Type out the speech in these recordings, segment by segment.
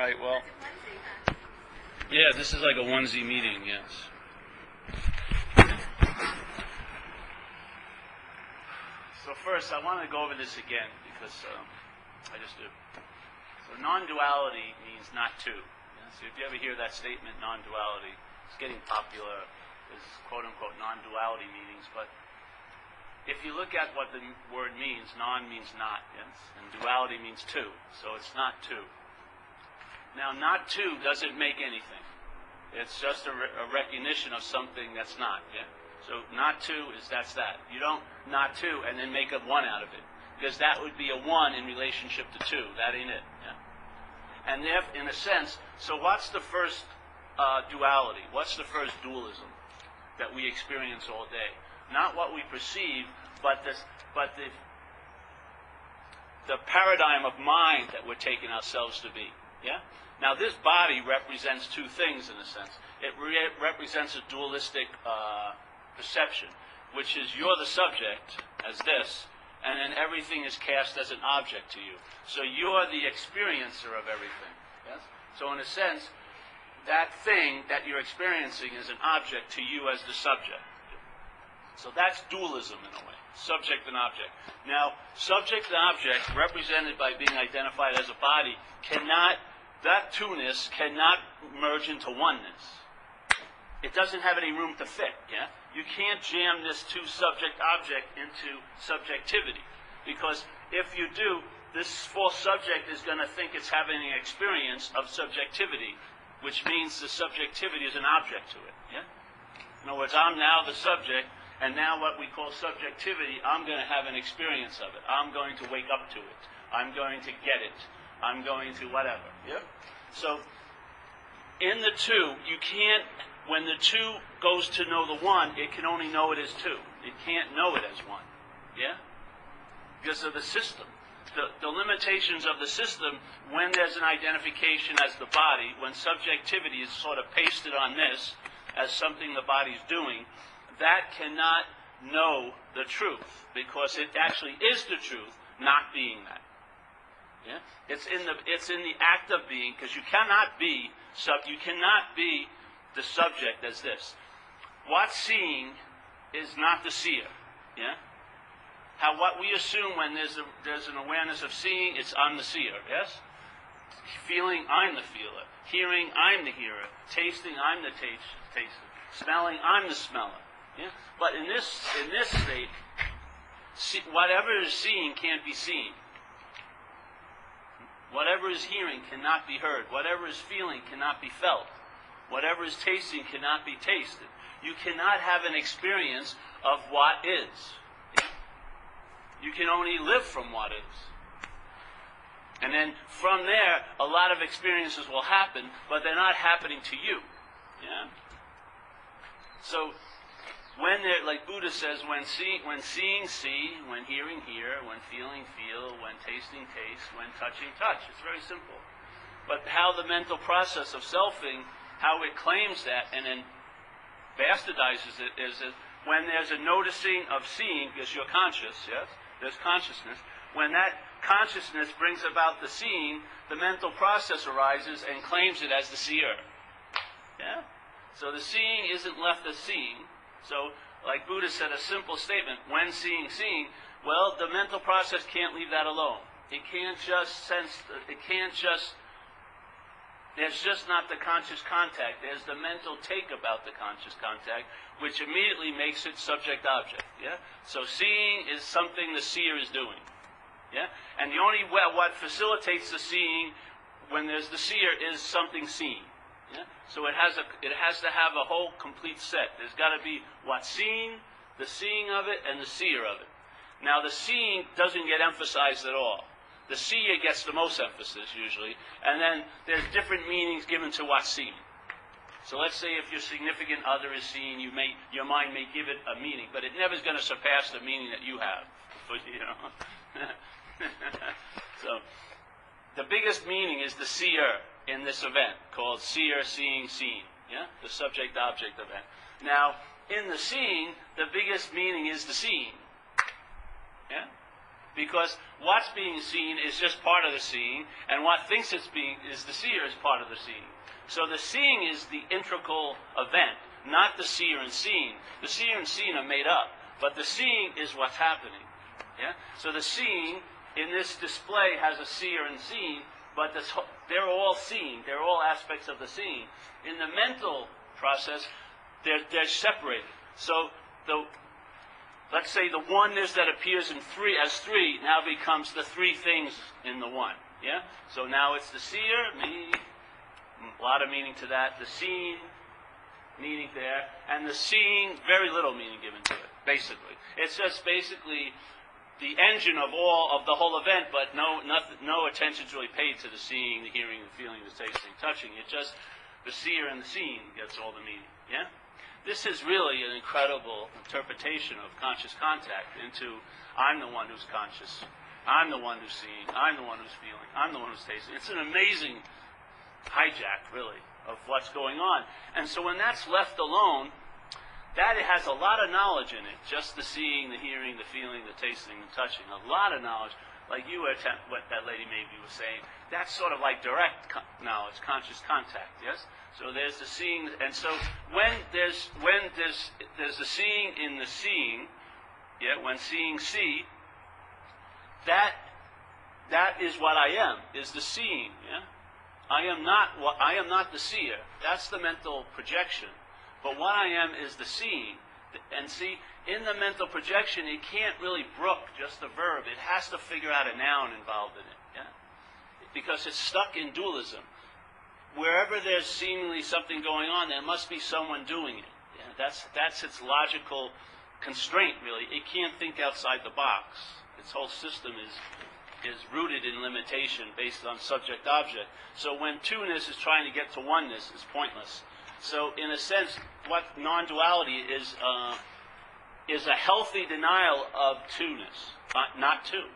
right, well, yeah, this is like a onesie meeting, yes. So first, I want to go over this again, because I just do. So non-duality means not two. Yeah? So if you ever hear that statement, non-duality, it's getting popular, is quote-unquote non-duality meetings, but if you look at what the word means, non means not, yes? And duality means two, so it's not two. Now, not two doesn't make anything. It's just a recognition of something that's not, yeah? So not two is that's that. You don't not two and then make a one out of it, because that would be a one in relationship to two. That ain't it, yeah? And if, in a sense, so what's the first duality? What's the first dualism that we experience all day? Not what we perceive, but the paradigm of mind that we're taking ourselves to be. Yeah. Now, this body represents two things in a sense. It represents a dualistic perception, which is you're the subject as this, and then everything is cast as an object to you. So you're the experiencer of everything. Yes. So in a sense, that thing that you're experiencing is an object to you as the subject. So that's dualism in a way, subject and object. Now, subject and object, represented by being identified as a body, that two-ness cannot merge into oneness. It doesn't have any room to fit, yeah? You can't jam this two subject-object into subjectivity, because if you do, this false subject is going to think it's having an experience of subjectivity, which means the subjectivity is an object to it, yeah? In other words, I'm now the subject, and now what we call subjectivity, I'm going to have an experience of it. I'm going to wake up to it. I'm going to get it. I'm going to whatever. Yep. So, in the two, you can't, when the two goes to know the one, it can only know it as two. It can't know it as one. Yeah? Because of the system. The limitations of the system, when there's an identification as the body, when subjectivity is sort of pasted on this as something the body's doing, that cannot know the truth, because it actually is the truth, not being that. Yeah? It's in the act of being, because you cannot be the subject as this. What's seeing is not the seer. Yeah? How what we assume when there's an awareness of seeing, it's I'm the seer. Yes? Feeling, I'm the feeler. Hearing, I'm the hearer. Tasting, I'm the taster. Smelling, I'm the smeller. Yeah? But in this state, whatever is seeing can't be seen. Whatever is hearing cannot be heard. Whatever is feeling cannot be felt. Whatever is tasting cannot be tasted. You cannot have an experience of what is. You can only live from what is. And then from there, a lot of experiences will happen, but they're not happening to you. Yeah? So, when they're, like Buddha says, when seeing, see, when hearing, hear, when feeling, feel, when tasting, taste, when touching, touch. It's very simple. But how the mental process of selfing, how it claims that and then bastardizes it, is that when there's a noticing of seeing, because you're conscious, yes? There's consciousness. When that consciousness brings about the seeing, the mental process arises and claims it as the seer. Yeah? So the seeing isn't left as seeing. So, like Buddha said, a simple statement, when seeing, seeing, well, the mental process can't leave that alone. It can't just there's just not the conscious contact. There's the mental take about the conscious contact, which immediately makes it subject-object, yeah? So seeing is something the seer is doing, yeah? And the only way, what facilitates the seeing when there's the seer is something seen. Yeah? So it has to have a whole complete set. There's got to be what's seen, the seeing of it, and the seer of it. Now the seeing doesn't get emphasized at all. The seer gets the most emphasis usually, and then there's different meanings given to what's seen. So let's say if your significant other is seen, your mind may give it a meaning, but it never is going to surpass the meaning that you have. You know. So the biggest meaning is the seer in this event, called seer, seeing, seen. Yeah? The subject-object event. Now, in the seeing, the biggest meaning is the seeing. Yeah? Because what's being seen is just part of the seeing, and what thinks it's being is the seer is part of the seeing. So the seeing is the integral event, not the seer and seeing. The seer and seeing are made up, but the seeing is what's happening. Yeah. So the seeing in this display has a seer and seeing, but they're all seeing. They're all aspects of the seeing. In the mental process, they're separated. So let's say the oneness that appears in as three now becomes the three things in the one. Yeah? So now it's the seer, me, a lot of meaning to that, the seeing, meaning there, and the seeing, very little meaning given to it, basically. It's just basically the engine of the whole event, but no attention's really paid to the seeing, the hearing, the feeling, the tasting, touching. It's just the seer and the seeing gets all the meaning. Yeah? This is really an incredible interpretation of conscious contact into I'm the one who's conscious, I'm the one who's seeing, I'm the one who's feeling, I'm the one who's tasting. It's an amazing hijack, really, of what's going on. And so when that's left alone, that has a lot of knowledge in it. Just the seeing, the hearing, the feeling, the tasting, the touching. A lot of knowledge. Like what that lady maybe was saying. That's sort of like direct knowledge, conscious contact, yes? So there's the seeing, and so when there's the seeing in the seeing, yeah, when seeing see, that is what I am, is the seeing, yeah? I am not the seer. That's the mental projection. But what I am is the seeing. And see, in the mental projection, it can't really brook just the verb. It has to figure out a noun involved in it. Yeah? Because it's stuck in dualism. Wherever there's seemingly something going on, there must be someone doing it. Yeah? That's its logical constraint, really. It can't think outside the box. Its whole system is rooted in limitation based on subject-object. So when two-ness is trying to get to oneness, it's pointless. So in a sense, what non-duality is a healthy denial of two-ness, not two.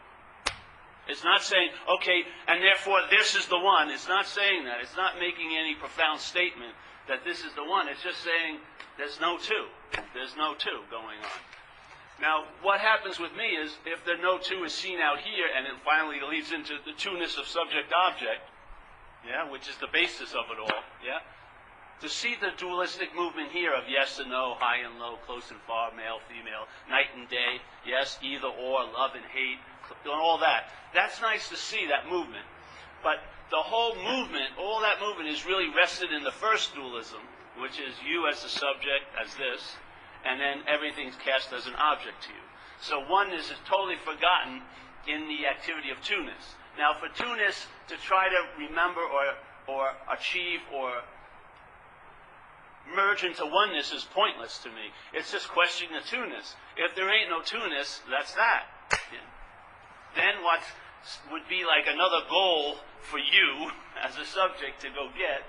It's not saying, okay, and therefore this is the one. It's not saying that. It's not making any profound statement that this is the one. It's just saying there's no two. There's no two going on. Now, what happens with me is if the no two is seen out here, and it finally leads into the two-ness of subject-object, yeah, which is the basis of it all, yeah, to see the dualistic movement here of yes and no, high and low, close and far, male, female, night and day, yes, either or, love and hate, and all that. That's nice to see, that movement. But the whole movement, all that movement is really rested in the first dualism, which is you as the subject, as this, and then everything's cast as an object to you. So oneness is totally forgotten in the activity of two-ness. Now, for two-ness to try to remember or achieve or merge into oneness is pointless to me. It's just questioning the two-ness. If there ain't no two-ness, that's that. Yeah. Then what would be like another goal for you as a subject to go get,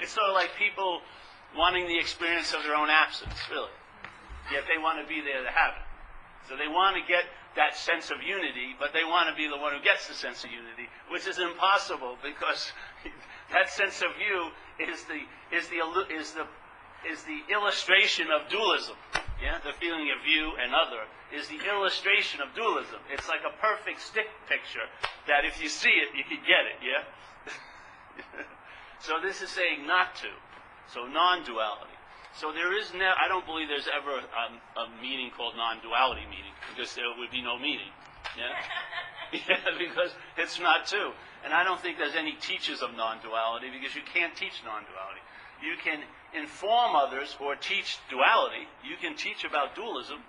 it's sort of like people wanting the experience of their own absence, really. Yet they want to be there to have it. So they want to get that sense of unity, but they want to be the one who gets the sense of unity, which is impossible because that sense of you is the illustration of dualism. Yeah, the feeling of you and other is the illustration of dualism. It's like a perfect stick picture that if you see it, you can get it. Yeah. So this is saying not to. So non-duality. So there is I don't believe there's ever a meaning called non-duality meaning, because there would be no meaning. Yeah? Yeah, because it's not two. And I don't think there's any teachers of non-duality, because you can't teach non-duality. You can inform others or teach duality. You can teach about dualism,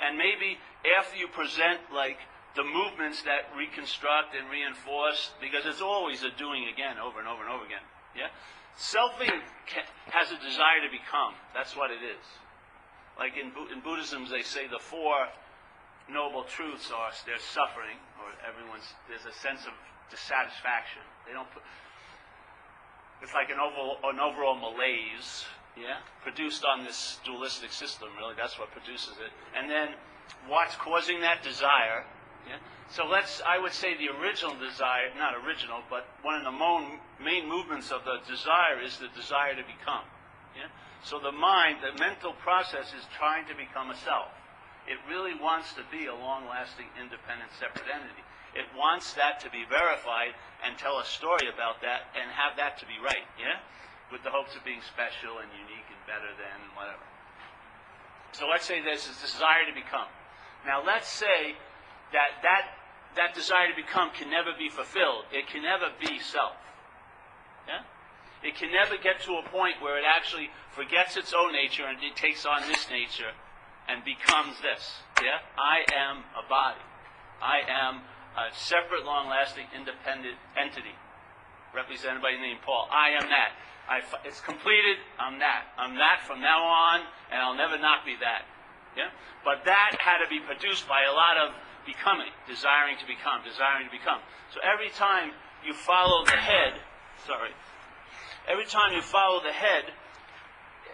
and maybe after you present like the movements that reconstruct and reinforce, because it's always a doing again, over and over and over again. Yeah? Selfing has a desire to become. That's what it is. Like in Buddhism, they say the four noble truths are there's suffering, or there's a sense of dissatisfaction. They don't put. It's like an overall malaise, yeah, produced on this dualistic system. Really, that's what produces it. And then, what's causing that desire? Yeah. So I would say the original desire, not original, but one of the main movements of the desire is the desire to become. Yeah? So the mind, the mental process is trying to become a self. It really wants to be a long-lasting, independent, separate entity. It wants that to be verified and tell a story about that and have that to be right, yeah? With the hopes of being special and unique and better than and whatever. So let's say this is desire to become. Now let's say that desire to become can never be fulfilled. It can never be self. Yeah? It can never get to a point where it actually forgets its own nature and it takes on this nature and becomes this. Yeah? I am a body. I am a separate, long-lasting, independent entity represented by the name Paul. I am that. It's completed. I'm that. I'm that from now on, and I'll never not be that. Yeah? But that had to be produced by a lot of becoming, desiring to become, desiring to become. So every time you follow the head, every time you follow the head,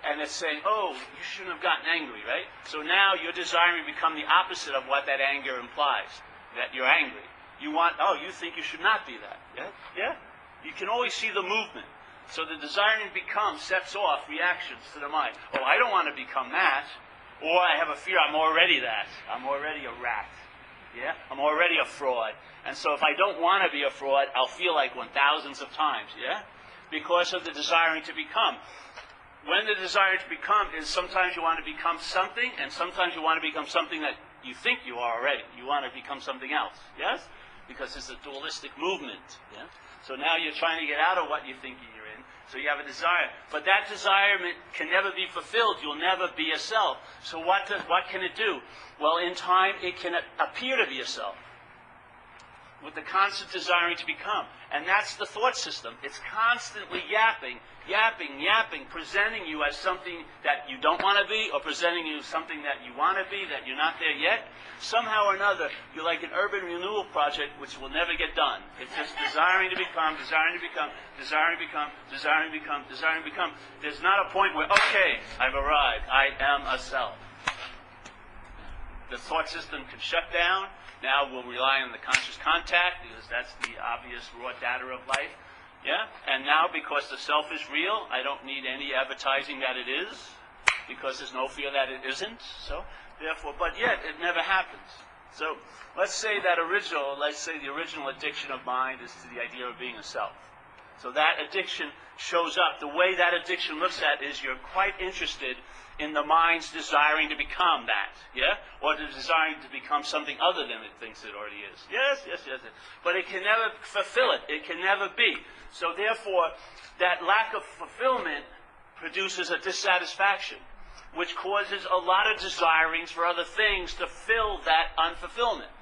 and it's saying, oh, you shouldn't have gotten angry, right? So now you're desiring to become the opposite of what that anger implies, that you're angry. You want, you think you should not be that. Yeah? Yeah? You can always see the movement. So the desiring to become sets off reactions to the mind. Oh, I don't want to become that. Or I have a fear, I'm already that. I'm already a rat. Yeah? I'm already a fraud. And so if I don't want to be a fraud, I'll feel like one thousands of times. Yeah? Because of the desiring to become. When the desire to become is sometimes you want to become something, and sometimes you want to become something that you think you are already. You want to become something else. Yes? Because it's a dualistic movement. Yeah? So now you're trying to get out of what you think you're in. So you have a desire. But that desirement can never be fulfilled. You'll never be a self. So what can it do? Well, in time, it can appear to be a self. With the constant desiring to become. And that's the thought system. It's constantly yapping, presenting you as something that you don't want to be, or presenting you as something that you want to be, that you're not there yet. Somehow or another, you're like an urban renewal project which will never get done. It's just desiring to become, desiring to become, desiring to become, desiring to become, desiring to become. There's not a point where, okay, I've arrived. I am a self. The thought system can shut down. Now we'll rely on the conscious contact because that's the obvious raw data of life. Yeah? And now because the self is real, I don't need any advertising that it is because there's no fear that it isn't. So, therefore, but yet it never happens. So, let's say the original addiction of mind is to the idea of being a self. So that addiction shows up. The way that addiction looks at is you're quite interested in the mind's desiring to become that, yeah? Or the desiring to become something other than it thinks it already is. Yes. But it can never fulfill it. It can never be. So therefore, that lack of fulfillment produces a dissatisfaction, which causes a lot of desirings for other things to fill that unfulfillment,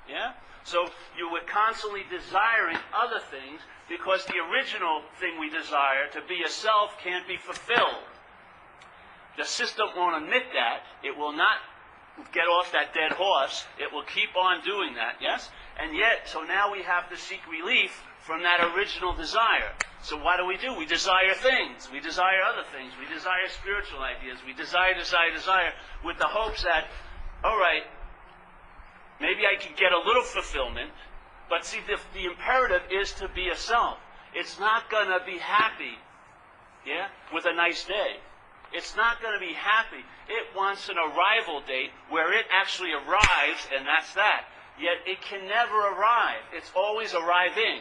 yeah? So you were constantly desiring other things because the original thing we desire, to be a self, can't be fulfilled. The system won't admit that. It will not get off that dead horse. It will keep on doing that, yes? And yet, so now we have to seek relief from that original desire. So what do? We desire things. We desire other things. We desire spiritual ideas. We desire with the hopes that, all right, maybe I could get a little fulfillment, but see, the imperative is to be a self. It's not going to be happy, yeah, with a nice day. It's not going to be happy. It wants an arrival date where it actually arrives, and that's that. Yet it can never arrive. It's always arriving.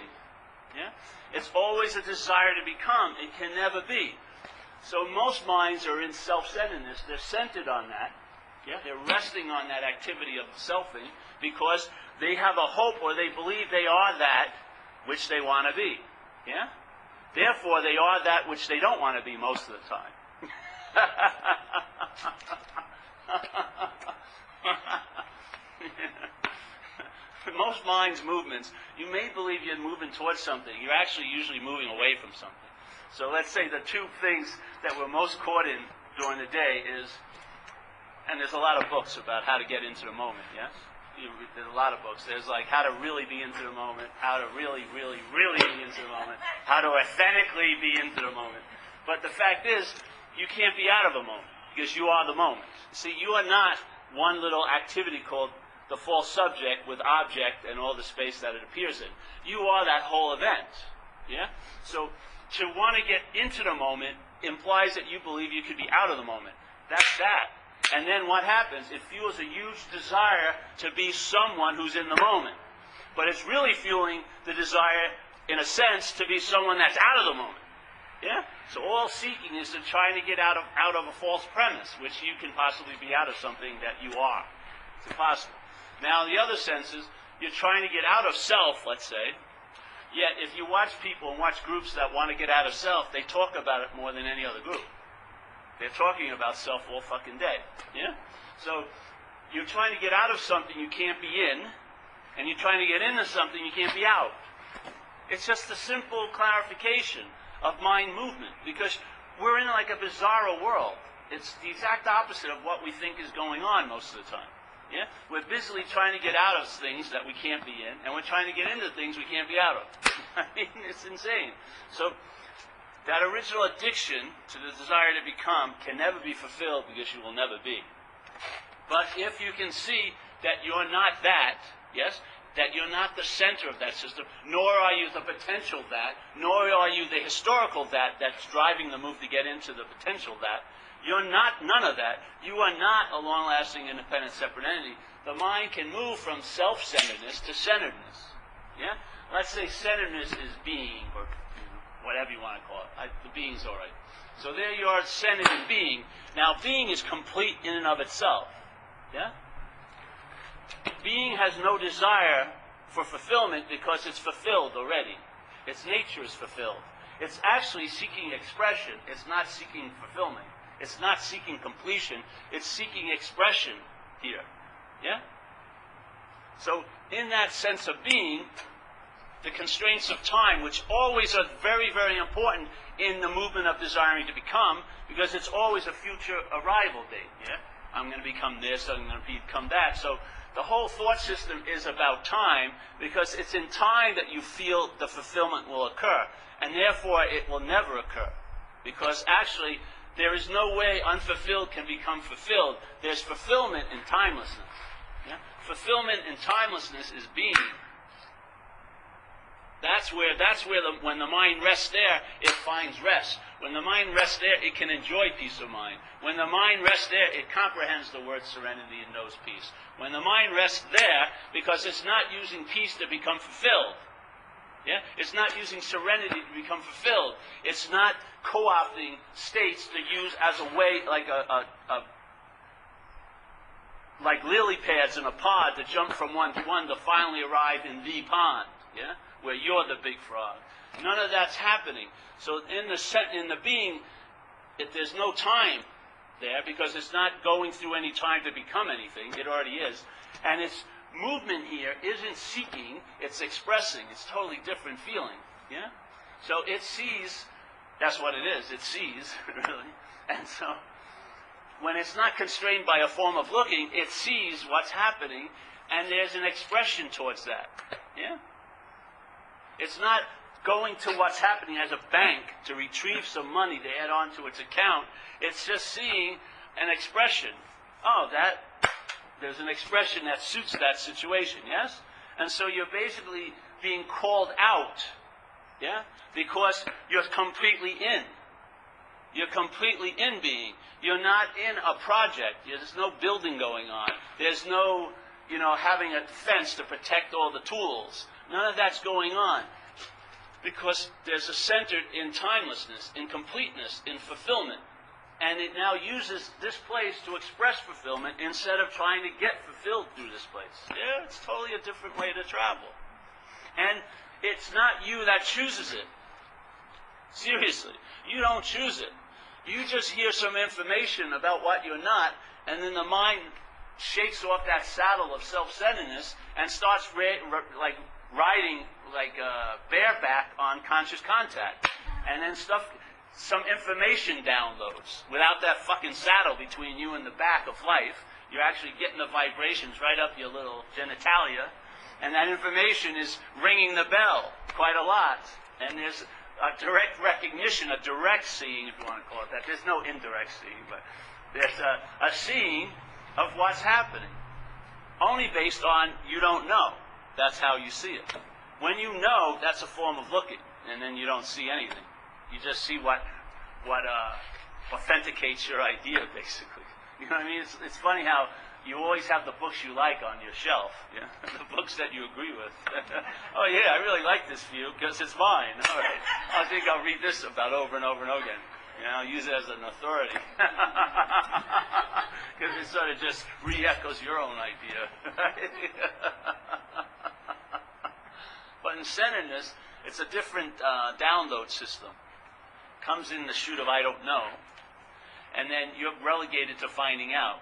Yeah? It's always a desire to become. It can never be. So most minds are in self-centeredness. They're centered on that. Yeah? They're resting on that activity of selfing because they have a hope or they believe they are that which they want to be. Yeah? Therefore, they are that which they don't want to be most of the time. Most minds' movements, you may believe you're moving towards something. You're actually usually moving away from something. So let's say the two things that we're most caught in during the day is, and there's a lot of books about how to get into the moment, yes? There's a lot of books. There's like how to really be into the moment, how to really, really, really be into the moment, how to authentically be into the moment. But the fact is, you can't be out of a moment because you are the moment. See, you are not one little activity called the false subject with object and all the space that it appears in. You are that whole event. Yeah? So to want to get into the moment implies that you believe you could be out of the moment. That's that. And then what happens? It fuels a huge desire to be someone who's in the moment. But it's really fueling the desire, in a sense, to be someone that's out of the moment. Yeah? So all seeking is to trying to get out of a false premise, which you can possibly be out of something that you are. It's impossible. Now, the other sense is, you're trying to get out of self, let's say. Yet, if you watch people and watch groups that want to get out of self, they talk about it more than any other group. They're talking about self all fucking day. Yeah? So, you're trying to get out of something you can't be in, and you're trying to get into something you can't be out. It's just a simple clarification of mind movement, because we're in like a bizarro world. It's the exact opposite of what we think is going on most of the time. Yeah? We're busily trying to get out of things that we can't be in, and we're trying to get into things we can't be out of. I mean, it's insane. So, that original addiction to the desire to become can never be fulfilled because you will never be. But if you can see that you're not that, yes, that you're not the center of that system, nor are you the potential that, nor are you the historical that's driving the move to get into the potential that, you're not none of that. You are not a long-lasting, independent, separate entity. The mind can move from self-centeredness to centeredness. Yeah? Let's say centeredness is being, or whatever you want to call it. The being's all right. So there you are, centered in being. Now, being is complete in and of itself. Yeah? Being has no desire for fulfillment because it's fulfilled already. Its nature is fulfilled. It's actually seeking expression. It's not seeking fulfillment. It's not seeking completion. It's seeking expression here. Yeah? So, in that sense of being, the constraints of time, which always are very, very important in the movement of desiring to become, because it's always a future arrival date. Yeah? I'm going to become this, I'm going to become that. So, the whole thought system is about time, because it's in time that you feel the fulfillment will occur. And therefore, it will never occur. Because actually, there is no way unfulfilled can become fulfilled. There's fulfillment in timelessness. Yeah? Fulfillment in timelessness is being. That's where when the mind rests there, it finds rest. When the mind rests there, it can enjoy peace of mind. When the mind rests there, it comprehends the word serenity and knows peace. When the mind rests there, because it's not using peace to become fulfilled. Yeah? It's not using serenity to become fulfilled. It's not co-opting states to use as a way, like lily pads in a pond, to jump from one to one to finally arrive in the pond. Yeah? Where you're the big frog. None of that's happening. So in the being, there's no time there, because it's not going through any time to become anything. It already is. And its movement here isn't seeking, it's expressing. It's totally different feeling. Yeah? So it sees, that's what it is. It sees, really. And so, when it's not constrained by a form of looking, it sees what's happening, and there's an expression towards that. Yeah? It's not going to what's happening as a bank to retrieve some money to add on to its account. It's just seeing an expression. Oh, there's an expression that suits that situation, yes? And so you're basically being called out, yeah? Because you're completely in. You're completely in being. You're not in a project. There's no building going on. There's no, having a fence to protect all the tools. None of that's going on. Because there's a center in timelessness, in completeness, in fulfillment. And it now uses this place to express fulfillment instead of trying to get fulfilled through this place. Yeah, it's totally a different way to travel. And it's not you that chooses it. Seriously, you don't choose it. You just hear some information about what you're not, and then the mind shakes off that saddle of self-centeredness and starts riding bareback on conscious contact. And then some information downloads. Without that fucking saddle between you and the back of life, you're actually getting the vibrations right up your little genitalia, and that information is ringing the bell quite a lot. And there's a direct recognition, a direct seeing, if you want to call it that. There's no indirect seeing, but there's a seeing of what's happening. Only based on you don't know. That's how you see it. When you know, that's a form of looking, and then you don't see anything. You just see what authenticates your idea, basically. You know what I mean? It's funny how you always have the books you like on your shelf, yeah? The books that you agree with. Oh yeah, I really like this view because it's mine. All right, I think I'll read this about over and over and over again. You know, I'll use it as an authority because it sort of just re-echoes your own idea. But in centeredness, it's a different download system. Comes in the chute of I don't know, and then you're relegated to finding out,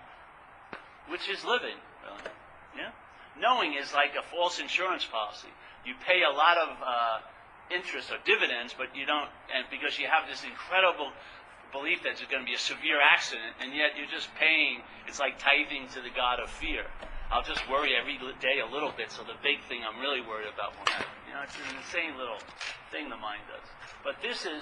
which is living, really. Yeah? Knowing is like a false insurance policy. You pay a lot of interest or dividends, but you don't, and because you have this incredible belief that there's going to be a severe accident, and yet you're just paying. It's like tithing to the god of fear. I'll just worry every day a little bit, so the big thing I'm really worried about won't happen. You know, it's an insane little thing the mind does. But this is,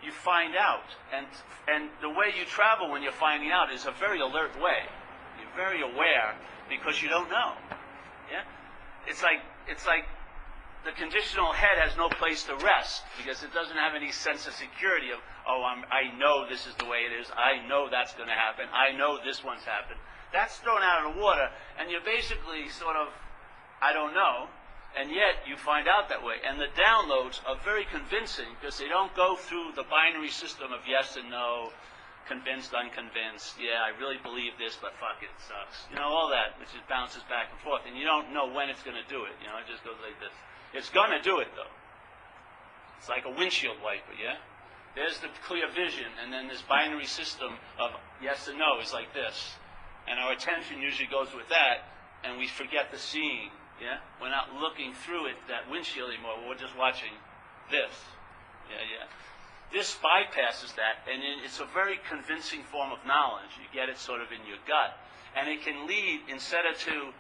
you find out, and the way you travel when you're finding out is a very alert way. You're very aware because you don't know. Yeah, it's like the conditional head has no place to rest because it doesn't have any sense of security of, oh, I know this is the way it is. I know that's going to happen. I know this one's happened. That's thrown out of the water, and you're basically sort of, I don't know, and yet you find out that way. And the downloads are very convincing because they don't go through the binary system of yes and no, convinced, unconvinced, yeah, I really believe this, but fuck it, sucks. You know, all that, which just bounces back and forth, and you don't know when it's going to do it. You know, it just goes like this. It's going to do it, though. It's like a windshield wiper, yeah? There's the clear vision, and then this binary system of yes and no is like this. And our attention usually goes with that, and we forget the seeing, yeah? We're not looking through it, that windshield anymore, we're just watching this. Yeah. This bypasses that, and it's a very convincing form of knowledge. You get it sort of in your gut. And it can lead, instead of to,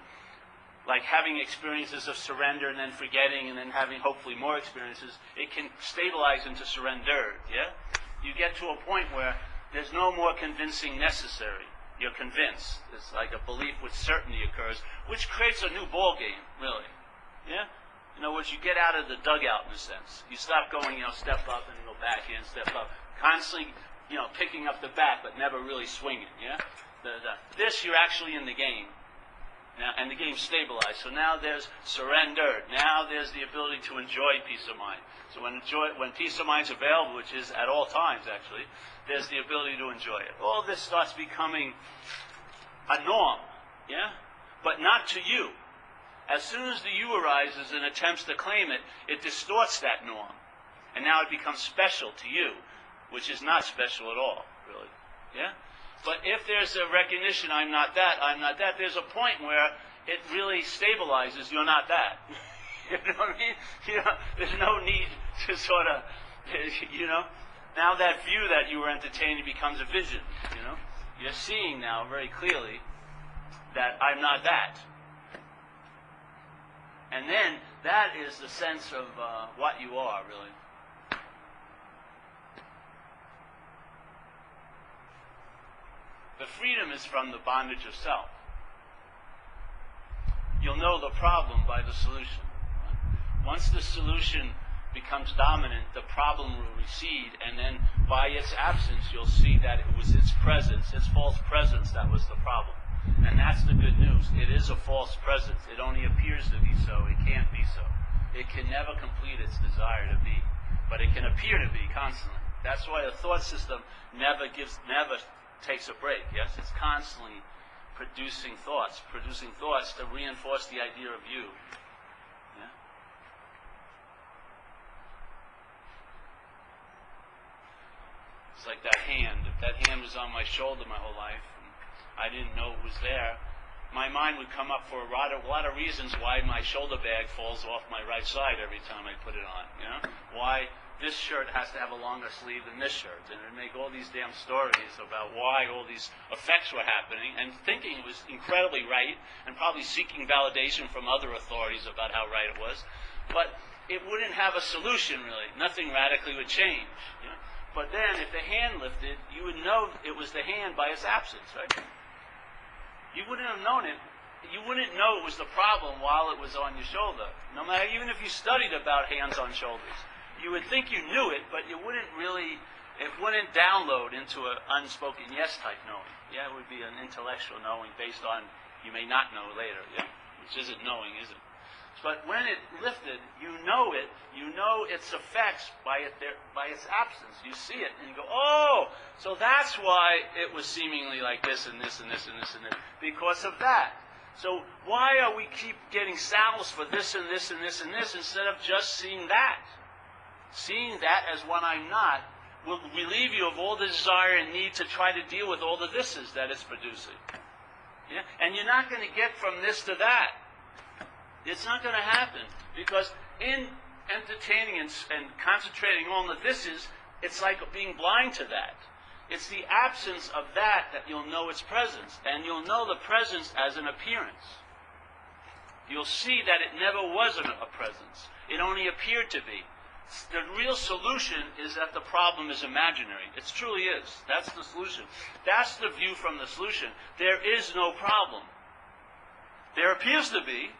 like having experiences of surrender and then forgetting and then having hopefully more experiences, it can stabilize into surrendered, yeah? You get to a point where there's no more convincing necessary. You're convinced. It's like a belief with certainty occurs, which creates a new ball game, really. Yeah? In other words, you get out of the dugout in a sense. You stop going, step up and go back in, step up. Constantly, picking up the bat, but never really swinging, yeah? This, you're actually in the game. Now, and the game's stabilized. So now there's surrender. Now there's the ability to enjoy peace of mind. So when peace of mind's available, which is at all times, actually, there's the ability to enjoy it. All this starts becoming a norm, yeah? But not to you. As soon as the you arises and attempts to claim it, it distorts that norm. And now it becomes special to you, which is not special at all, really. Yeah? But if there's a recognition, I'm not that, there's a point where it really stabilizes, you're not that. You know what I mean? There's no need to sort of, now that view that you were entertaining becomes a vision, You're seeing now very clearly that I'm not that. And then that is the sense of what you are, really. The freedom is from the bondage of self. You'll know the problem by the solution. Once the solution becomes dominant, the problem will recede, and then by its absence, you'll see that it was its presence, its false presence, that was the problem. And that's the good news. It is a false presence. It only appears to be so. It can't be so. It can never complete its desire to be. But it can appear to be constantly. That's why the thought system never takes a break. Yes, it's constantly producing thoughts to reinforce the idea of you. Yeah? It's like that hand. If that hand was on my shoulder my whole life, I didn't know it was there, my mind would come up for a lot of reasons why my shoulder bag falls off my right side every time I put it on. Why this shirt has to have a longer sleeve than this shirt, and it'd make all these damn stories about why all these effects were happening, and thinking it was incredibly right, and probably seeking validation from other authorities about how right it was, but it wouldn't have a solution really. Nothing radically would change. But then, if the hand lifted, you would know it was the hand by its absence, right? You wouldn't have known it. You wouldn't know it was the problem while it was on your shoulder. No matter, even if you studied about hands on shoulders, you would think you knew it, but you wouldn't really It wouldn't download into an unspoken yes type knowing. Yeah, it would be an intellectual knowing based on you may not know later, yeah? Which isn't knowing, is it? But when it lifted, you know its effects by its absence. You see it, and you go, oh, so that's why it was seemingly like this and this and this and this and this, because of that. So why are we keep getting salves for this and this and this and this instead of just seeing that? Seeing that as what I'm not will relieve you of all the desire and need to try to deal with all the thises that it's producing. Yeah? And you're not going to get from this to that. It's not going to happen, because in entertaining and concentrating on the thises, it's like being blind to that. It's the absence of that you'll know its presence, and you'll know the presence as an appearance. You'll see that it never was a presence. It only appeared to be. The real solution is that the problem is imaginary. It truly is. That's the solution. That's the view from the solution. There is no problem. There appears to be,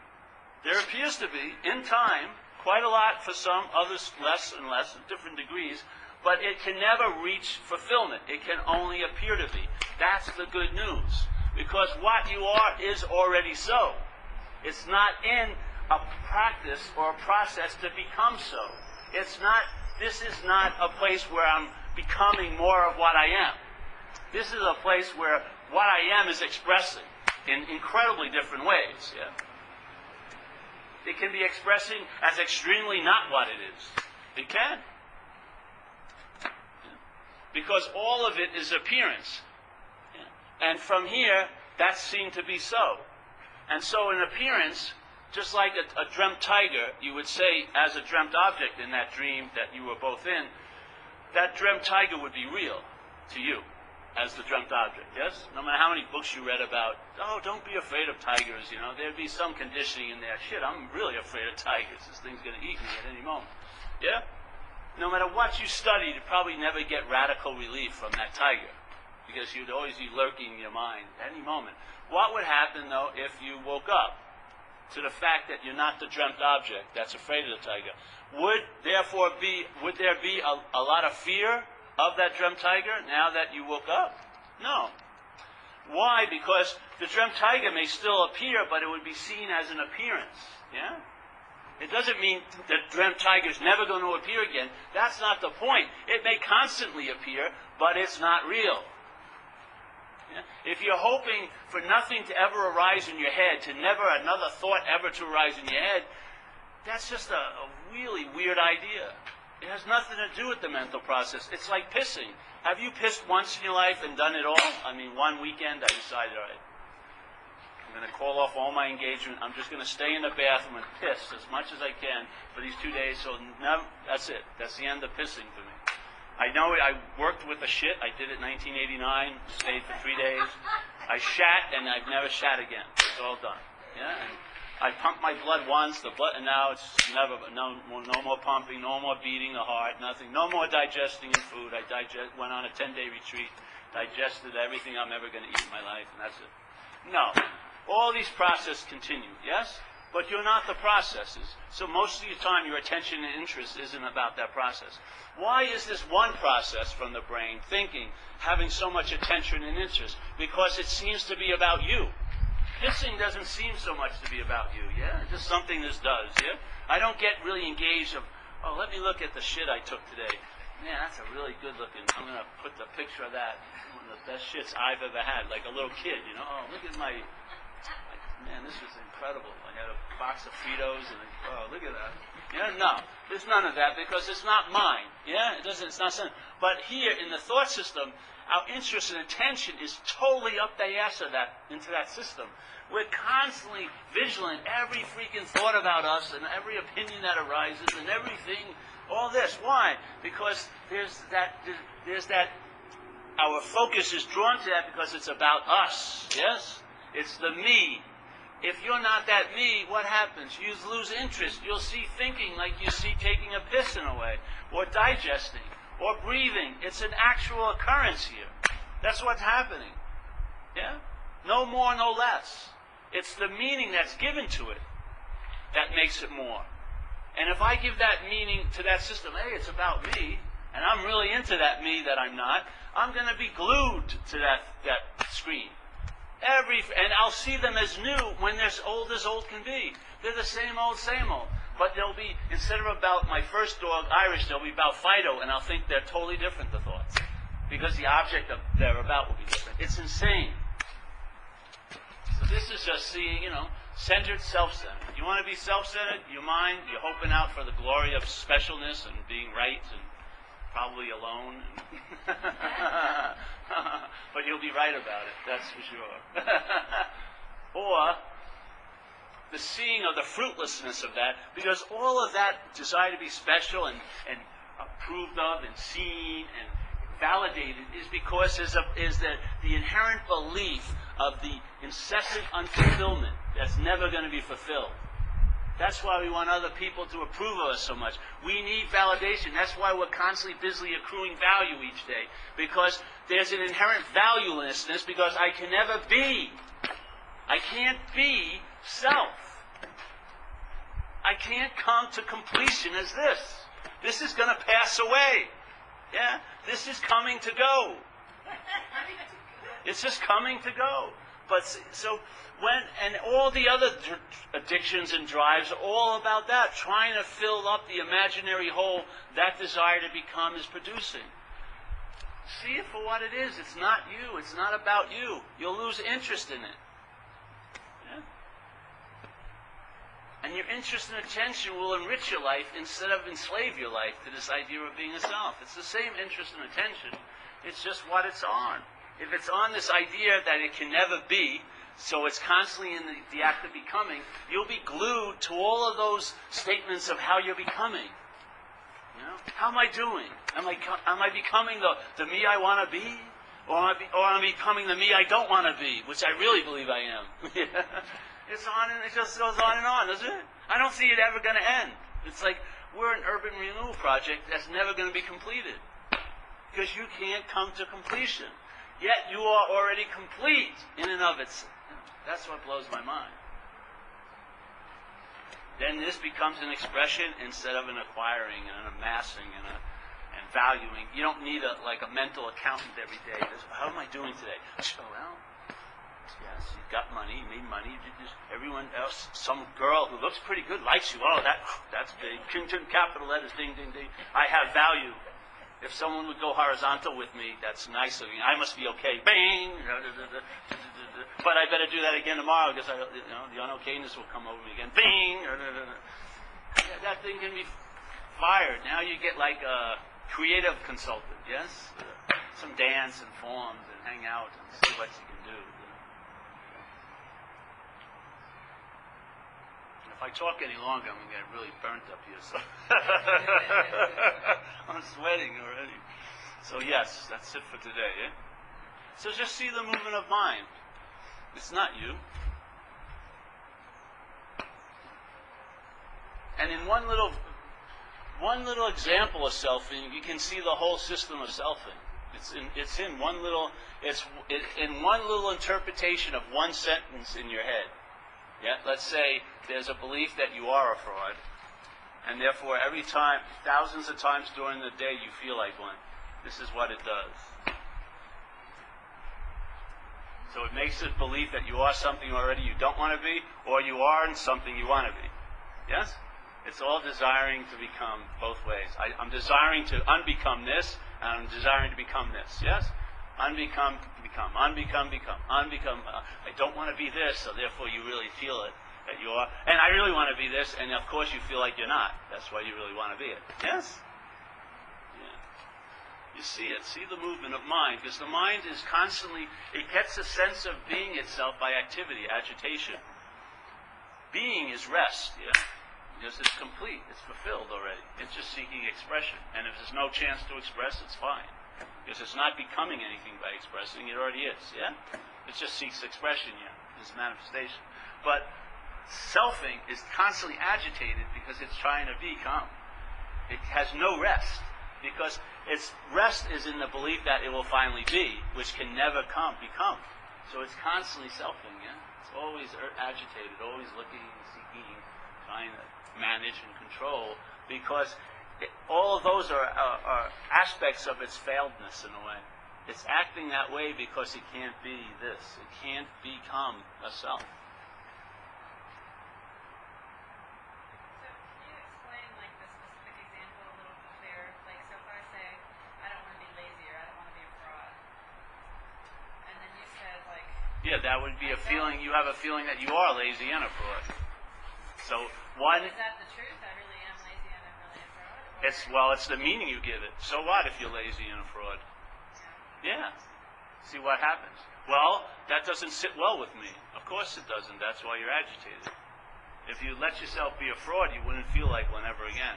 in time, quite a lot for some, others less and less, at different degrees, but it can never reach fulfillment. It can only appear to be. That's the good news. Because what you are is already so. It's not in a practice or a process to become so. This is not a place where I'm becoming more of what I am. This is a place where what I am is expressing in incredibly different ways. Yeah? It can be expressing as extremely not what it is. It can. Yeah. Because all of it is appearance. Yeah. And from here, that's seen to be so. And so in appearance, just like a dreamt tiger, you would say, as a dreamt object in that dream that you were both in, that dreamt tiger would be real to you as the dreamt object, yes? No matter how many books you read about, oh, don't be afraid of tigers, there'd be some conditioning in there. Shit, I'm really afraid of tigers. This thing's going to eat me at any moment. Yeah? No matter what you studied, you'd probably never get radical relief from that tiger, because you'd always be lurking in your mind at any moment. What would happen, though, if you woke up to the fact that you're not the dreamt object that's afraid of the tiger? Would there be a lot of fear of that dreamt tiger now that you woke up? No. Why? Because the dreamt tiger may still appear, but it would be seen as an appearance. Yeah? It doesn't mean that dreamt tiger's never going to appear again. That's not the point. It may constantly appear, but it's not real. Yeah? If you're hoping for nothing to ever arise in your head, to never another thought ever to arise in your head, that's just a really weird idea. It has nothing to do with the mental process. It's like pissing. Have you pissed once in your life and done it all? I mean, one weekend I decided, all right, I'm going to call off all my engagement. I'm just going to stay in the bathroom and piss as much as I can for these 2 days. So now, that's it. That's the end of pissing for me. I know I worked with the shit. I did it in 1989. Stayed for 3 days. I shat, and I've never shat again. It's all done. Yeah. And I pumped my blood once, and now it's no more pumping, no more beating the heart, nothing, no more digesting in food. I went on a 10-day retreat, digested everything I'm ever going to eat in my life, and that's it. No, all these processes continue, yes? But you're not the processes. So most of your time, your attention and interest isn't about that process. Why is this one process from the brain, thinking, having so much attention and interest? Because it seems to be about you. Pissing doesn't seem so much to be about you, yeah? It's just something this does, yeah? I don't get really engaged of, oh, let me look at the shit I took today. Man, that's a really good looking, I'm going to put the picture of that, one of the best shits I've ever had, like a little kid, oh, look at man, this was incredible. I had a box of Fritos, and oh, look at that. Yeah, no, there's none of that, because it's not mine, yeah? It's not something. But here, in the thought system, our interest and attention is totally up the ass of into that system. We're constantly vigilant, every freaking thought about us and every opinion that arises and everything, all this. Why? Because there's that, our focus is drawn to that because it's about us, yes? It's the me. If you're not that me, what happens? You lose interest. You'll see thinking like you see taking a piss in a way, or digesting, or breathing. It's an actual occurrence here. That's what's happening. Yeah? No more, no less. It's the meaning that's given to it that makes it more. And if I give that meaning to that system, hey, it's about me, and I'm really into that me that I'm not, I'm going to be glued to that screen. And I'll see them as new when they're as old can be. They're the same old, same old. But they'll be, instead of about my first dog, Irish, they'll be about Fido, and I'll think they're totally different, the thoughts. Because the object they're about will be different. It's insane. So this is just seeing, centered, self-centered. You want to be self-centered, your mind, you're hoping out for the glory of specialness and being right and probably alone. But you'll be right about it, that's for sure. Or the seeing of the fruitlessness of that, because all of that desire to be special and approved of and seen and validated is because is the inherent belief of the incessant unfulfillment that's never going to be fulfilled. That's why we want other people to approve of us so much. We need validation. That's why we're constantly busily accruing value each day. Because there's an inherent valuelessness, because I can't be self. I can't come to completion as this. This is going to pass away. Yeah? This is coming to go. It's just coming to go. But so and all the other addictions and drives are all about that, trying to fill up the imaginary hole that desire to become is producing. See it for what it is. It's not you. It's not about you. You'll lose interest in it. Yeah? And your interest and attention will enrich your life instead of enslave your life to this idea of being a self. It's the same interest and attention. It's just what it's on. If it's on this idea that it can never be, so it's constantly in the act of becoming, you'll be glued to all of those statements of how you're becoming. How am I doing? Am I becoming the me I want to be? Or am I becoming the me I don't want to be, which I really believe I am? It's on, and it just goes on and on, doesn't it? I don't see it ever going to end. It's like we're an urban renewal project that's never going to be completed. Because you can't come to completion. Yet you are already complete in and of itself. That's what blows my mind. Then this becomes an expression instead of an acquiring and an amassing and valuing. You don't need a mental accountant every day. How am I doing today? Oh, well, yes, you got money, you made money. Everyone else, some girl who looks pretty good likes you. Oh, that's big. Capital letters, ding, ding, ding. I have value. If someone would go horizontal with me, that's nice of me. I must be okay. Bang! But I better do that again tomorrow because the unokayness will come over me again. Bing! That thing can be fired. Now you get like a creative consultant, yes? Some dance and forms and hang out and see what you can do. If I talk any longer, I'm going to get really burnt up here. So I'm sweating already. So yes, that's it for today. Eh? So just see the movement of mind. It's not you. And in one little example of selfing, you can see the whole system of selfing. It's in one little interpretation of one sentence in your head. Yeah, let's say there's a belief that you are a fraud, and therefore every time, thousands of times during the day, you feel like one. This is what it does. So it makes this belief that you are something already you don't want to be, or you are something you want to be. Yes? It's all desiring to become both ways. I'm desiring to unbecome this, and I'm desiring to become this. Yes? Unbecome, become. Unbecome, become. Unbecome. I don't want to be this, so therefore you really feel it, that you are. And I really want to be this, and of course you feel like you're not. That's why you really want to be it. Yes? Yeah. You see it. See the movement of mind, because the mind is constantly, it gets a sense of being itself by activity, agitation. Being is rest, yeah? Because it's complete. It's fulfilled already. It's just seeking expression. And if there's no chance to express, it's fine. Because it's not becoming anything by expressing, it already is, yeah? It just seeks expression, yeah, this manifestation. But selfing is constantly agitated because it's trying to become. It has no rest, because its rest is in the belief that it will finally be, which can never become. So it's constantly selfing, yeah? It's always agitated, always looking, seeking, trying to manage and control, because all of those are aspects of its failedness in a way. It's acting that way because it can't be this. It can't become a self. So can you explain like the specific example a little bit clearer? Like, so if I say, I don't want to be lazy or I don't want to be a fraud, and then you said like... Yeah, that would be a feeling, you have a feeling that you are lazy and a fraud. So one... Is that the truth? I really am lazy and I'm really a fraud? It's the meaning you give it. So what if you're lazy and a fraud? Yeah. See what happens. Well, that doesn't sit well with me. Of course it doesn't. That's why you're agitated. If you let yourself be a fraud, you wouldn't feel like one ever again.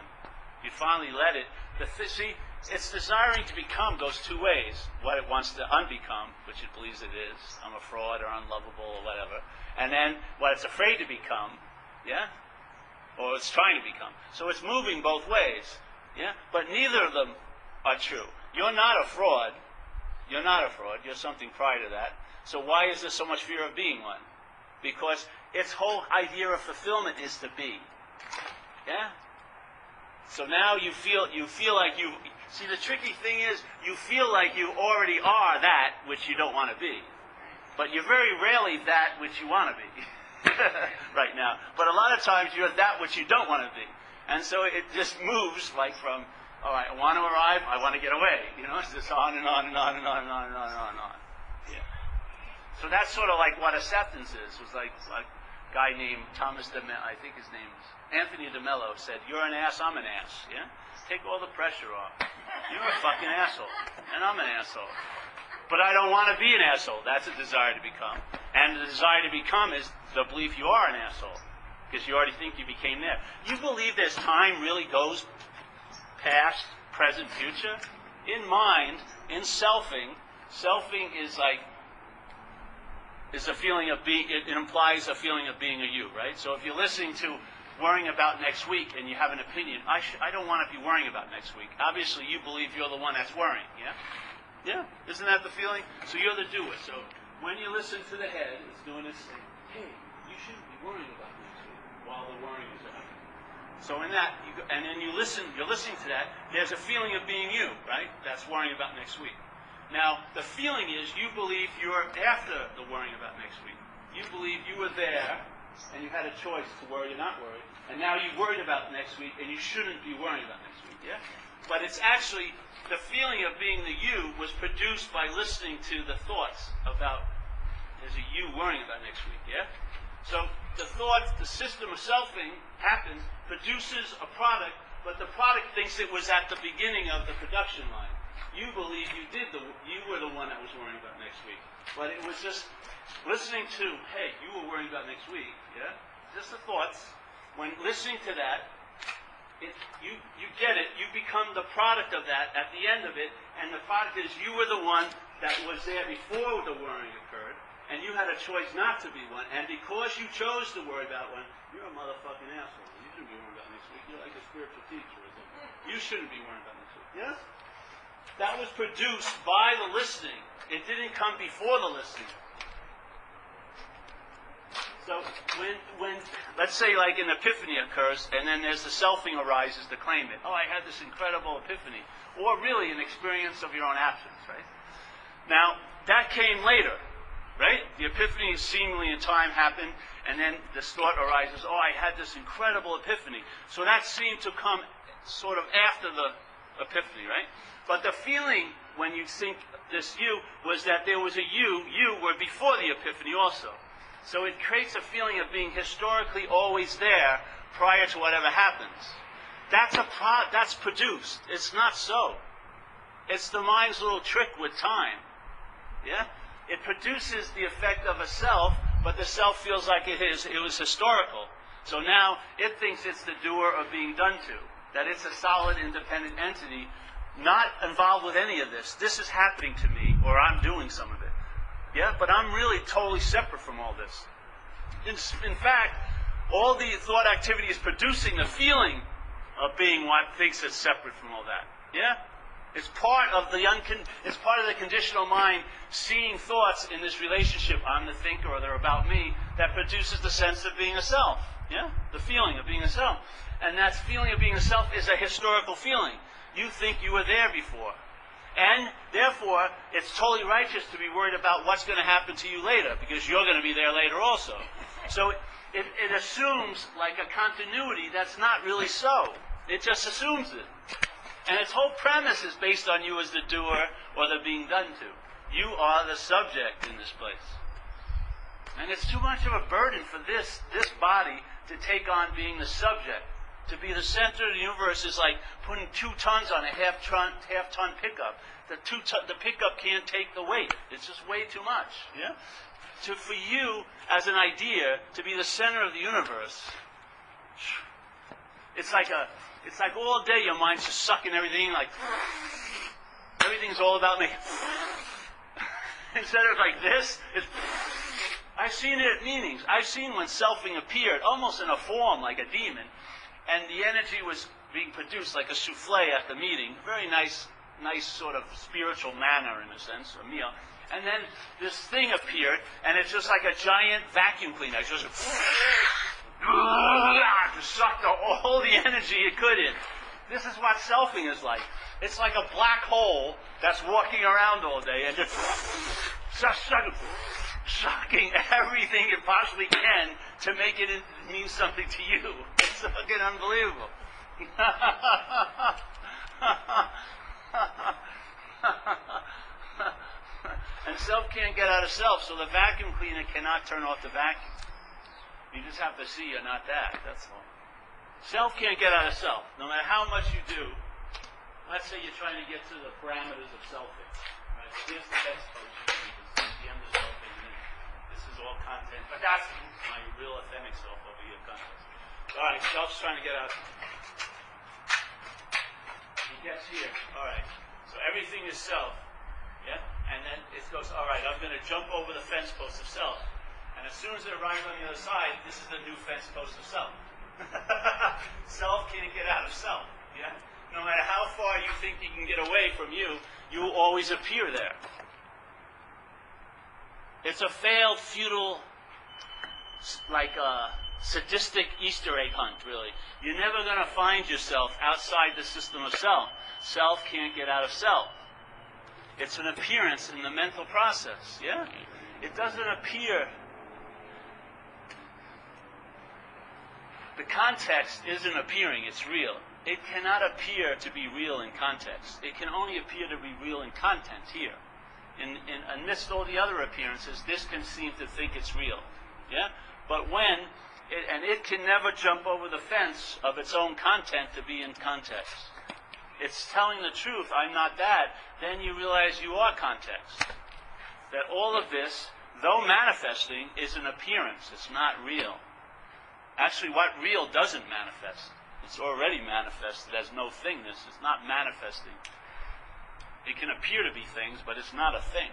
You finally let it. See, its desiring to become goes two ways. What it wants to unbecome, which it believes it is. I'm a fraud or unlovable or whatever. And then what it's afraid to become, yeah? Or it's trying to become. So it's moving both ways. Yeah? But neither of them are true. You're not a fraud. You're not a fraud. You're something prior to that. So why is there so much fear of being one? Because its whole idea of fulfillment is to be. Yeah? So now you feel like you... See, the tricky thing is, you feel like you already are that which you don't want to be. But you're very rarely that which you want to be. Right now. But a lot of times you're that which you don't want to be. And so it just moves like from... All right, I want to arrive, I want to get away. You know, it's just on and on and on and on and on and on and on and on. Yeah. So that's sort of like what acceptance is. It was like a guy named Thomas DeMello, I think his name is Anthony DeMello, said, "You're an ass, I'm an ass." Yeah? Take all the pressure off. You're a fucking asshole. And I'm an asshole. But I don't want to be an asshole. That's a desire to become. And the desire to become is the belief you are an asshole. Because you already think you became there. You believe there's time really goes past, present, future? In mind, in selfing is like, is a feeling of being, it implies a feeling of being a you, right? So if you're listening to worrying about next week and you have an opinion, I don't want to be worrying about next week. Obviously, you believe you're the one that's worrying, yeah? Yeah? Isn't that the feeling? So you're the doer. So when you listen to the head, it's doing its thing. Hey, you shouldn't be worrying about next week while the worrying is happening. So in that, and then you're listening to that, there's a feeling of being you, right? That's worrying about next week. Now, the feeling is you believe you're after the worrying about next week. You believe you were there, and you had a choice to worry or not worry, and now you worried about next week, and you shouldn't be worrying about next week, yeah? But it's actually, the feeling of being the you was produced by listening to the thoughts about, there's a you worrying about next week, yeah? So the thought, the system of selfing happens, produces a product, but the product thinks it was at the beginning of the production line. You believe you were the one that was worrying about next week. But it was just listening to, hey, you were worrying about next week, yeah? Just the thoughts. When listening to that, you get it, you become the product of that at the end of it, and the product is you were the one that was there before the worrying occurred, and you had a choice not to be one, and because you chose to worry about one, you're a motherfucking asshole. You shouldn't be worrying about next week. You're like a spiritual teacher or something. You shouldn't be worrying about next week. Yes? That was produced by the listening. It didn't come before the listening. So when let's say like an epiphany occurs, and then there's the selfing arises to claim it. Oh, I had this incredible epiphany. Or really an experience of your own absence, right? Now, that came later. Right? The epiphany seemingly in time happened, and then this thought arises, oh, I had this incredible epiphany. So that seemed to come sort of after the epiphany, right? But the feeling when you think this you was that there was a you were before the epiphany also. So it creates a feeling of being historically always there prior to whatever happens. That's produced. It's not so. It's the mind's little trick with time. Yeah? It produces the effect of a self, but the self feels like it was historical. So now it thinks it's the doer of being done to, that it's a solid, independent entity, not involved with any of this. This is happening to me, or I'm doing some of it. Yeah, but I'm really totally separate from all this. In fact, all the thought activity is producing the feeling of being what thinks it's separate from all that. Yeah? It's part of the conditional mind seeing thoughts in this relationship, I'm the thinker or they're about me, that produces the sense of being a self. Yeah? The feeling of being a self. And that feeling of being a self is a historical feeling. You think you were there before. And therefore, it's totally righteous to be worried about what's going to happen to you later, because you're going to be there later also. So it assumes like a continuity that's not really so. It just assumes it. And its whole premise is based on you as the doer or the being done to. You are the subject in this place. And it's too much of a burden for this body to take on being the subject. To be the center of the universe is like putting 2 tons on a half-ton pickup. The pickup can't take the weight. It's just way too much. Yeah. For you, as an idea, to be the center of the universe, it's like all day your mind's just sucking everything. Like everything's all about me. Instead of like this, it's. I've seen it at meetings. I've seen when selfing appeared, almost in a form like a demon, and the energy was being produced like a souffle at the meeting. Very nice sort of spiritual manner in a sense, a meal. And then this thing appeared, and it's just like a giant vacuum cleaner. It's just sucked all the energy it could in. This is what selfing is like. It's like a black hole that's walking around all day and just sucking everything it possibly can to make it mean something to you. It's fucking unbelievable. And self can't get out of self, so the vacuum cleaner cannot turn off the vacuum. You just have to see you're not that, that's all. Self can't get out of self. No matter how much you do, let's say you're trying to get to the parameters of selfing. Right? Here's the best pose you can use. The end of selfing. This is all content, but that's my real authentic self over here, content. All right, self's trying to get out. He gets here. All right. So everything is self. Yeah? And then it goes, all right, I'm going to jump over the fence post of self. And as soon as it arrives on the other side, this is the new fence post of self. Self can't get out of self. Yeah? No matter how far you think you can get away from you, you will always appear there. It's a failed, futile, like a sadistic Easter egg hunt, really. You're never going to find yourself outside the system of self. Self can't get out of self. It's an appearance in the mental process, yeah? It doesn't appear. The context isn't appearing, it's real. It cannot appear to be real in context. It can only appear to be real in content here. Amidst all the other appearances, this can seem to think it's real, yeah? But it can never jump over the fence of its own content to be in context. It's telling the truth, I'm not that, then you realize you are context. That all of this, though manifesting, is an appearance. It's not real. Actually, what real doesn't manifest? It's already manifested as no thingness. It's not manifesting. It can appear to be things, but it's not a thing.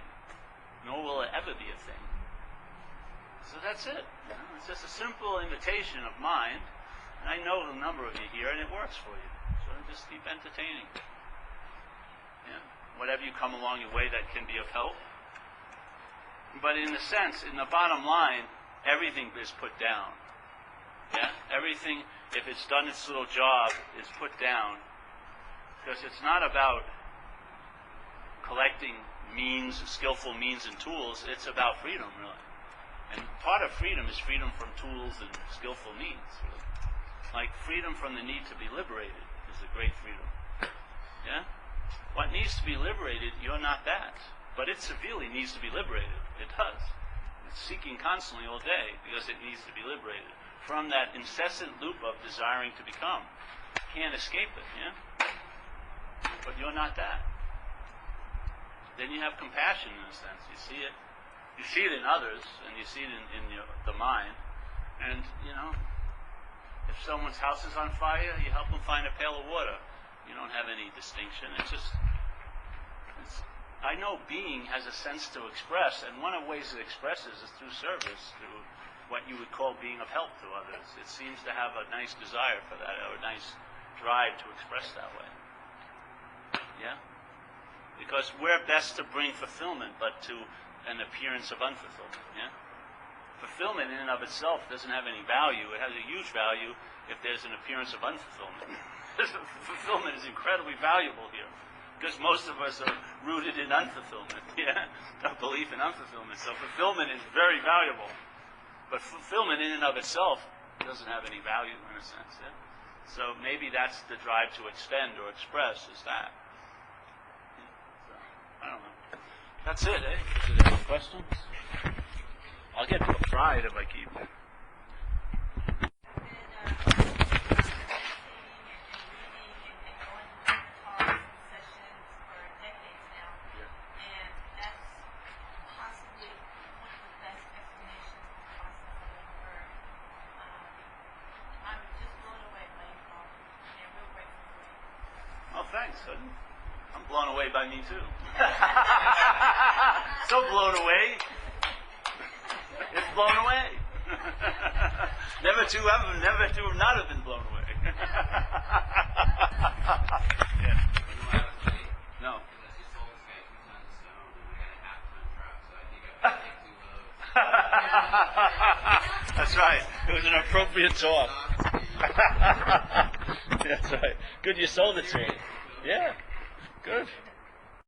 Nor will it ever be a thing. So that's it. You know? It's just a simple invitation of mind. And I know the number of you here, and it works for you. So just keep entertaining. Yeah. Whatever you come along your way that can be of help. But in a sense, in the bottom line, everything is put down. Yeah? Everything, if it's done its little job, is put down. Because it's not about collecting means, skillful means and tools. It's about freedom, really. And part of freedom is freedom from tools and skillful means, really. Like freedom from the need to be liberated is a great freedom. Yeah? What needs to be liberated, you're not that. But it severely needs to be liberated. It does. It's seeking constantly all day because it needs to be liberated from that incessant loop of desiring to become. Can't escape it, yeah? But you're not that. Then you have compassion in a sense. You see it. You see it in others, and you see it in the mind. And, you know, if someone's house is on fire, you help them find a pail of water. You don't have any distinction. I know being has a sense to express, and one of the ways it expresses is through service, through what you would call being of help to others. It seems to have a nice desire for that, or a nice drive to express that way. Yeah? Because we're best to bring fulfillment, but to an appearance of unfulfillment. Yeah? fulfillment in and of itself doesn't have any value. It has a huge value if there's an appearance of unfulfillment. Fulfillment is incredibly valuable here, because most of us are rooted in unfulfillment, a belief in unfulfillment. So fulfillment is very valuable, but fulfillment in and of itself doesn't have any value in a sense. Yeah? So maybe that's the drive to extend or express, is that. So, I don't know. That's it, eh? Is there any questions? I'll get fried if I keep it. Thanks, son. I'm blown away by me too. So blown away. It's blown away. Never to have not have been blown away. Yeah. No. That's right. It was an appropriate talk. That's right. Good, you sold it to me. Yeah. Good.